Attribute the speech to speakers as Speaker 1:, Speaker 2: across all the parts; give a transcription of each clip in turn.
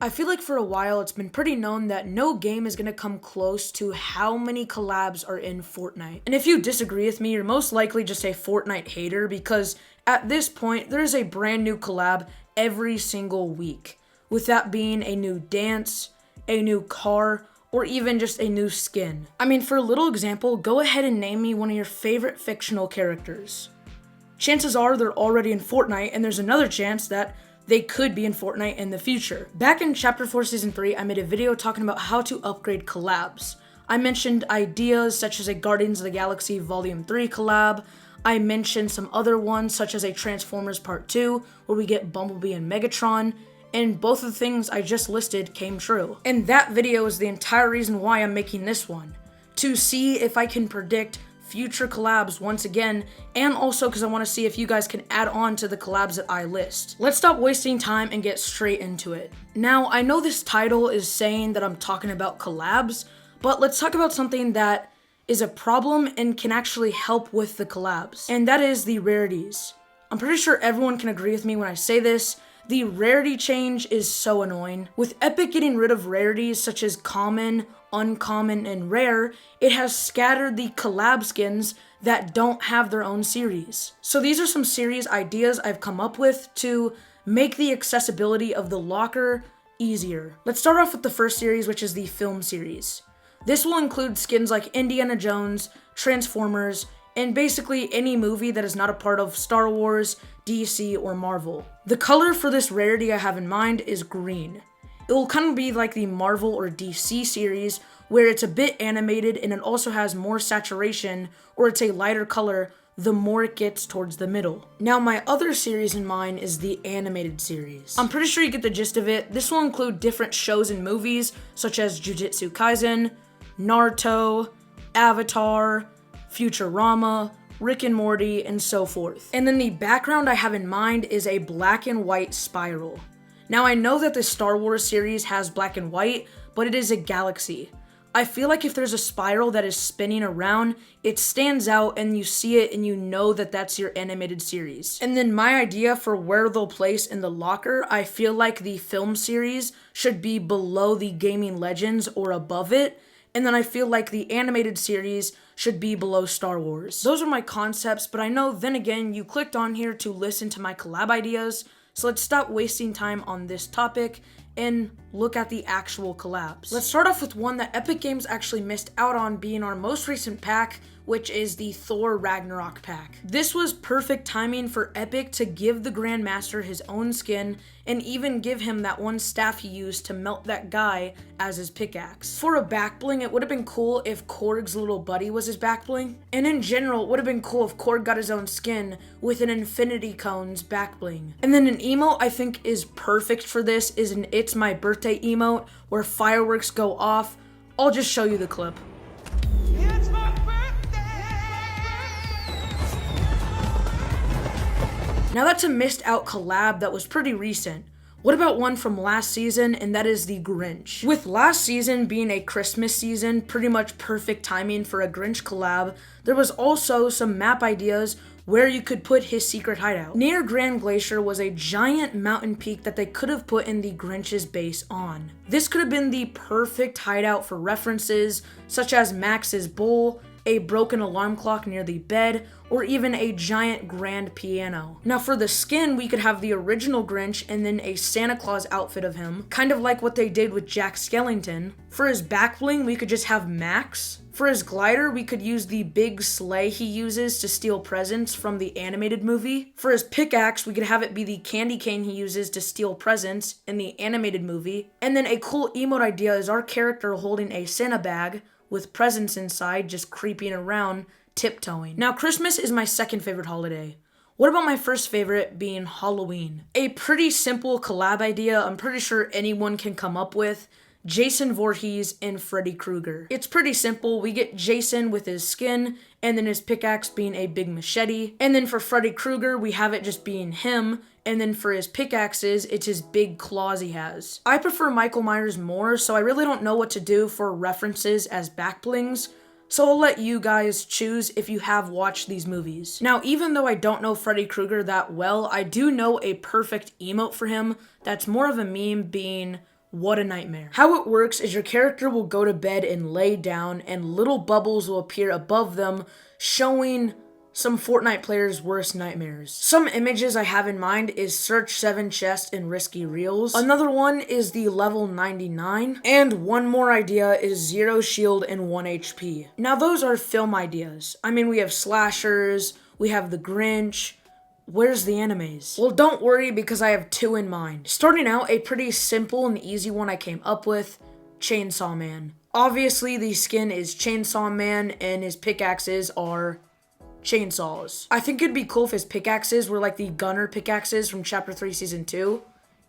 Speaker 1: I feel like for a while it's been pretty known that no game is going to come close to how many collabs are in Fortnite. And if you disagree with me, you're most likely just a Fortnite hater because at this point there is a brand new collab every single week. With that being a new dance, a new car, or even just a new skin. I mean, for a little example, go ahead and name me one of your favorite fictional characters. Chances are they're already in Fortnite, and there's another chance that they could be in Fortnite in the future. Back in Chapter 4 Season 3, I made a video talking about how to upgrade collabs. I mentioned ideas such as a Guardians of the Galaxy Volume 3 collab. I mentioned some other ones such as a Transformers Part 2, where we get Bumblebee and Megatron, and both of the things I just listed came true. And that video is the entire reason why I'm making this one, to see if I can predict future collabs once again, and also because I want to see if you guys can add on to the collabs that I list. Let's stop wasting time and get straight into it. Now, I know this title is saying that I'm talking about collabs, but let's talk about something that is a problem and can actually help with the collabs, and that is the rarities. I'm pretty sure everyone can agree with me when I say this. The rarity change is so annoying. With Epic getting rid of rarities such as common, uncommon, and rare, it has scattered the collab skins that don't have their own series. So these are some series ideas I've come up with to make the accessibility of the locker easier. Let's start off with the first series, which is the film series. This will include skins like Indiana Jones, Transformers, and basically any movie that is not a part of Star Wars, DC, or Marvel. The color for this rarity I have in mind is green. It will kind of be like the Marvel or DC series, where it's a bit animated and it also has more saturation, or it's a lighter color the more it gets towards the middle. Now, my other series in mind is the animated series. I'm pretty sure you get the gist of it. This will include different shows and movies, such as Jujutsu Kaisen, Naruto, Avatar, Futurama, Rick and Morty, and so forth. And then the background I have in mind is a black and white spiral. Now, I know that the Star Wars series has black and white, but it is a galaxy. I feel like if there's a spiral that is spinning around, it stands out and you see it and you know that that's your animated series. And then my idea for where they'll place in the locker, I feel like the film series should be below the Gaming Legends or above it. And then I feel like the animated series should be below Star Wars. Those are my concepts, but I know then again you clicked on here to listen to my collab ideas, so let's stop wasting time on this topic and look at the actual collabs. Let's start off with one that Epic Games actually missed out on being our most recent pack, which is the Thor Ragnarok pack. This was perfect timing for Epic to give the Grandmaster his own skin and even give him that one staff he used to melt that guy as his pickaxe. For a back bling, it would have been cool if Korg's little buddy was his back bling. And in general, it would have been cool if Korg got his own skin with an Infinity Cones back bling. And then an emote I think is perfect for this is an It's My Birthday emote where fireworks go off. I'll just show you the clip.
Speaker 2: It's my birthday.
Speaker 1: Now that's a missed out collab that was pretty recent. What about one from last season, and that is the Grinch? With last season being a Christmas season, pretty much perfect timing for a Grinch collab, there was also some map ideas where you could put his secret hideout. Near Grand Glacier was a giant mountain peak that they could have put in the Grinch's base on. This could have been the perfect hideout for references, such as Max's bowl, a broken alarm clock near the bed, or even a giant grand piano. Now for the skin, we could have the original Grinch and then a Santa Claus outfit of him, kind of like what they did with Jack Skellington. For his back bling, we could just have Max. For his glider, we could use the big sleigh he uses to steal presents from the animated movie. For his pickaxe, we could have it be the candy cane he uses to steal presents in the animated movie. And then a cool emote idea is our character holding a Santa bag with presents inside, just creeping around, tiptoeing. Now, Christmas is my second favorite holiday. What about my first favorite being Halloween? A pretty simple collab idea I'm pretty sure anyone can come up with. Jason Voorhees and Freddy Krueger. It's pretty simple. We get Jason with his skin, and then his pickaxe being a big machete. And then for Freddy Krueger, we have it just being him. And then for his pickaxes, it's his big claws he has. I prefer Michael Myers more, so I really don't know what to do for references as back blings. So I'll let you guys choose if you have watched these movies. Now, even though I don't know Freddy Krueger that well, I do know a perfect emote for him that's more of a meme being What a nightmare. How it works is your character will go to bed and lay down, and little bubbles will appear above them, showing some Fortnite players' worst nightmares. Some images I have in mind is Search 7 Chest and Risky Reels. Another one is the level 99. And one more idea is 0 shield and 1 HP. Now those are film ideas. I mean, we have slashers, we have the Grinch. Where's the animes? Well, don't worry because I have 2 in mind. Starting out, a pretty simple and easy one I came up with, Chainsaw Man. Obviously, the skin is Chainsaw Man and his pickaxes are chainsaws. I think it'd be cool if his pickaxes were like the gunner pickaxes from Chapter 3 Season 2,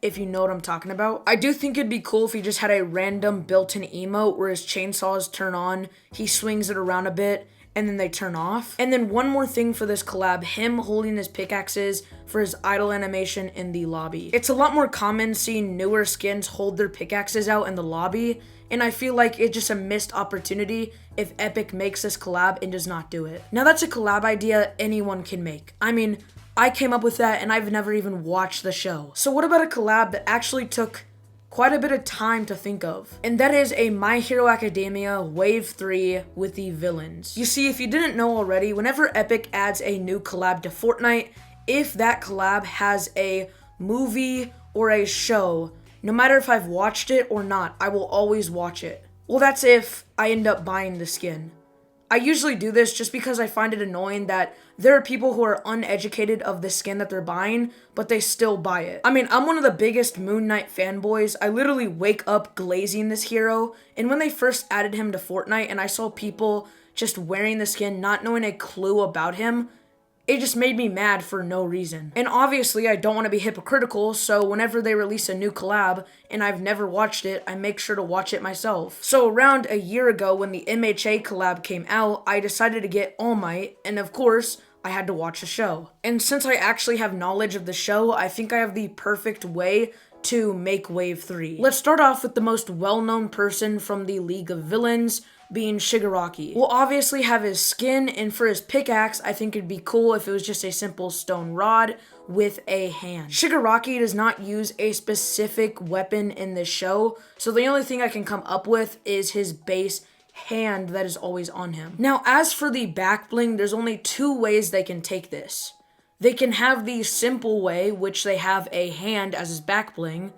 Speaker 1: if you know what I'm talking about. I do think it'd be cool if he just had a random built-in emote where his chainsaws turn on, he swings it around a bit, and then they turn off. And then one more thing for this collab, him holding his pickaxes for his idle animation in the lobby. It's a lot more common seeing newer skins hold their pickaxes out in the lobby, and I feel like it's just a missed opportunity if Epic makes this collab and does not do it. Now that's a collab idea anyone can make. I mean, I came up with that and I've never even watched the show. So what about a collab that actually took quite a bit of time to think of? And that is a My Hero Academia Wave 3 with the villains. You see, if you didn't know already, whenever Epic adds a new collab to Fortnite, if that collab has a movie or a show, no matter if I've watched it or not, I will always watch it. Well, that's if I end up buying the skin. I usually do this just because I find it annoying that there are people who are uneducated of the skin that they're buying, but they still buy it. I mean, I'm one of the biggest Moon Knight fanboys. I literally wake up glazing this hero, and when they first added him to Fortnite and I saw people just wearing the skin, not knowing a clue about him, it just made me mad for no reason. And obviously, I don't want to be hypocritical, so whenever they release a new collab, and I've never watched it, I make sure to watch it myself. So around a year ago, when the MHA collab came out, I decided to get All Might, and of course, I had to watch the show. And since I actually have knowledge of the show, I think I have the perfect way to make Wave 3. Let's start off with the most well-known person from the League of Villains, being Shigaraki. We'll obviously have his skin, and for his pickaxe, I think it'd be cool if it was just a simple stone rod with a hand. Shigaraki does not use a specific weapon in this show, so the only thing I can come up with is his base hand that is always on him. Now, as for the back bling, there's only 2 ways they can take this. They can have the simple way, which they have a hand as his back bling,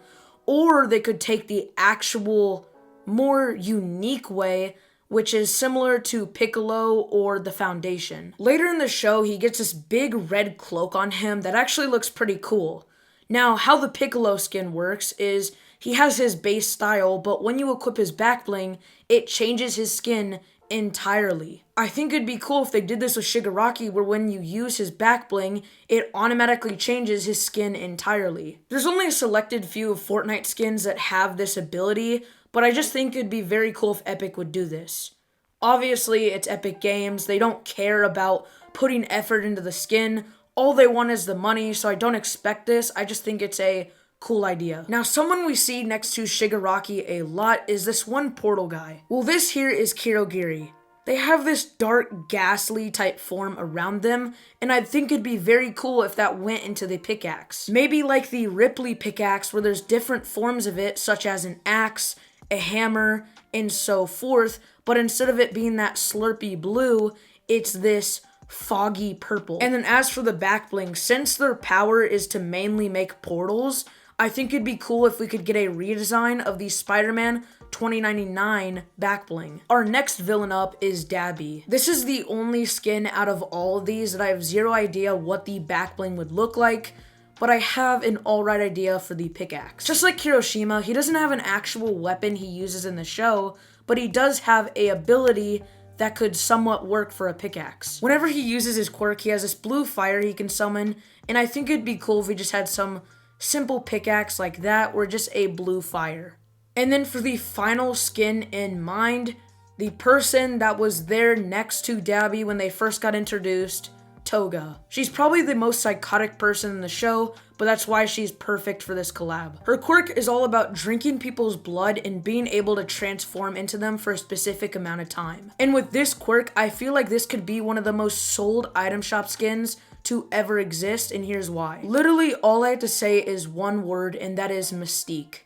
Speaker 1: or they could take the actual, more unique way, which is similar to Piccolo or the Foundation. Later in the show, he gets this big red cloak on him that actually looks pretty cool. Now, how the Piccolo skin works is he has his base style, but when you equip his back bling, it changes his skin entirely. I think it'd be cool if they did this with Shigaraki, where when you use his back bling, it automatically changes his skin entirely. There's only a selected few of Fortnite skins that have this ability, but I just think it'd be very cool if Epic would do this. Obviously, it's Epic Games. They don't care about putting effort into the skin. All they want is the money, so I don't expect this. I just think it's a cool idea. Now, someone we see next to Shigaraki a lot is this one portal guy. Well, this here is Kirogiri. They have this dark, ghastly type form around them, and I think it'd be very cool if that went into the pickaxe. Maybe like the Ripley pickaxe, where there's different forms of it, such as an axe, a hammer, and so forth, but instead of it being that slurpy blue, it's this foggy purple. And then as for the back bling, since their power is to mainly make portals, I think it'd be cool if we could get a redesign of the Spider-Man 2099 back bling. Our next villain up is Dabby. This is the only skin out of all of these that I have zero idea what the back bling would look like, but I have an alright idea for the pickaxe. Just like Hiroshima, he doesn't have an actual weapon he uses in the show, but he does have a ability that could somewhat work for a pickaxe. Whenever he uses his quirk, he has this blue fire he can summon, and I think it'd be cool if we just had some simple pickaxe like that, or just a blue fire. And then for the final skin in mind, the person that was there next to Dabby when they first got introduced, Toga. She's probably the most psychotic person in the show, but that's why she's perfect for this collab. Her quirk is all about drinking people's blood and being able to transform into them for a specific amount of time. And with this quirk, I feel like this could be one of the most sold item shop skins to ever exist, and here's why. Literally all I have to say is one word, and that is Mystique.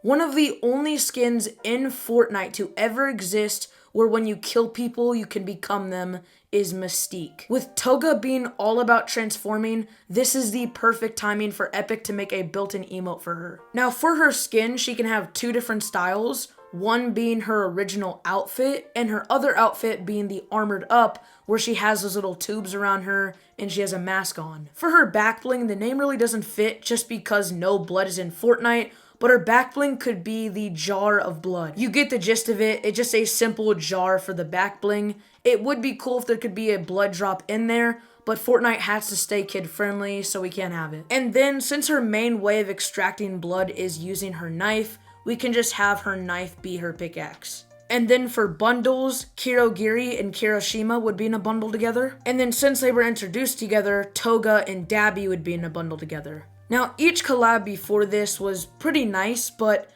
Speaker 1: One of the only skins in Fortnite to ever exist where when you kill people, you can become them is Mystique. With Toga being all about transforming, this is the perfect timing for Epic to make a built-in emote for her. Now for her skin, she can have two different styles, one being her original outfit and her other outfit being the armored up where she has those little tubes around her and she has a mask on. For her back bling, the name really doesn't fit just because no blood is in Fortnite, but her back bling could be the jar of blood. You get the gist of it. It's just a simple jar for the back bling. It would be cool if there could be a blood drop in there, but Fortnite has to stay kid friendly, so we can't have it. And then since her main way of extracting blood is using her knife, we can just have her knife be her pickaxe. And then for bundles, Kirogiri and Kirishima would be in a bundle together. And then since they were introduced together, Toga and Dabi would be in a bundle together. Now, each collab before this was pretty nice, but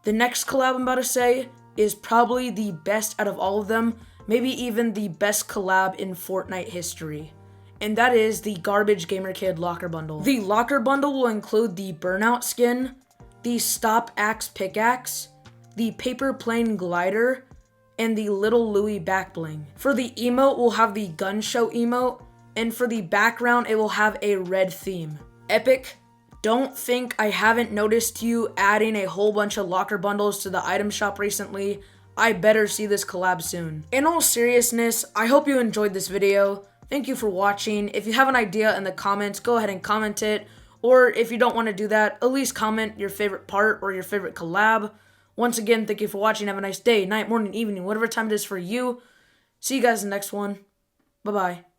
Speaker 1: the next collab I'm about to say is probably the best out of all of them, maybe even the best collab in Fortnite history. And that is the Garbage Gamer Kid Locker Bundle. The Locker Bundle will include the Burnout skin, the Stop Axe Pickaxe, the Paper Plane Glider, and the Little Louie Back Bling. For the emote, we'll have the Gun Show emote, and for the background, it will have a red theme. Epic, don't think I haven't noticed you adding a whole bunch of locker bundles to the item shop recently. I better see this collab soon. In all seriousness, I hope you enjoyed this video. Thank you for watching. If you have an idea in the comments, go ahead and comment it. Or if you don't want to do that, at least comment your favorite part or your favorite collab. Once again, thank you for watching. Have a nice day, night, morning, evening, whatever time it is for you. See you guys in the next one. Bye-bye.